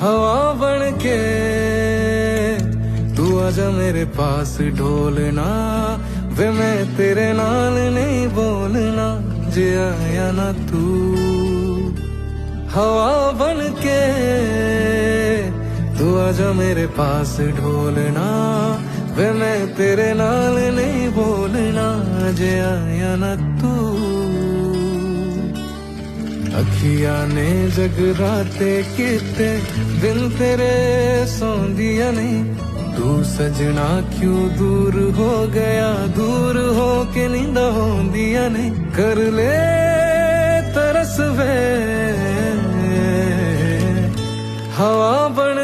हवा बन के तू आजा मेरे पास ढोलना वे मैं तेरे नाल नहीं बोलना जे आया ना तू हवा बन के तू आजा मेरे पास ढोलना वे मैं तेरे नाल नहीं बोलना जे आया ना तू अखियां ने जगराते किते दिन तेरे सौंदिया नहीं तू सजना क्यों दूर हो गया दूर हो के नींदा होंदिया नहीं कर ले तरस वे हवा बन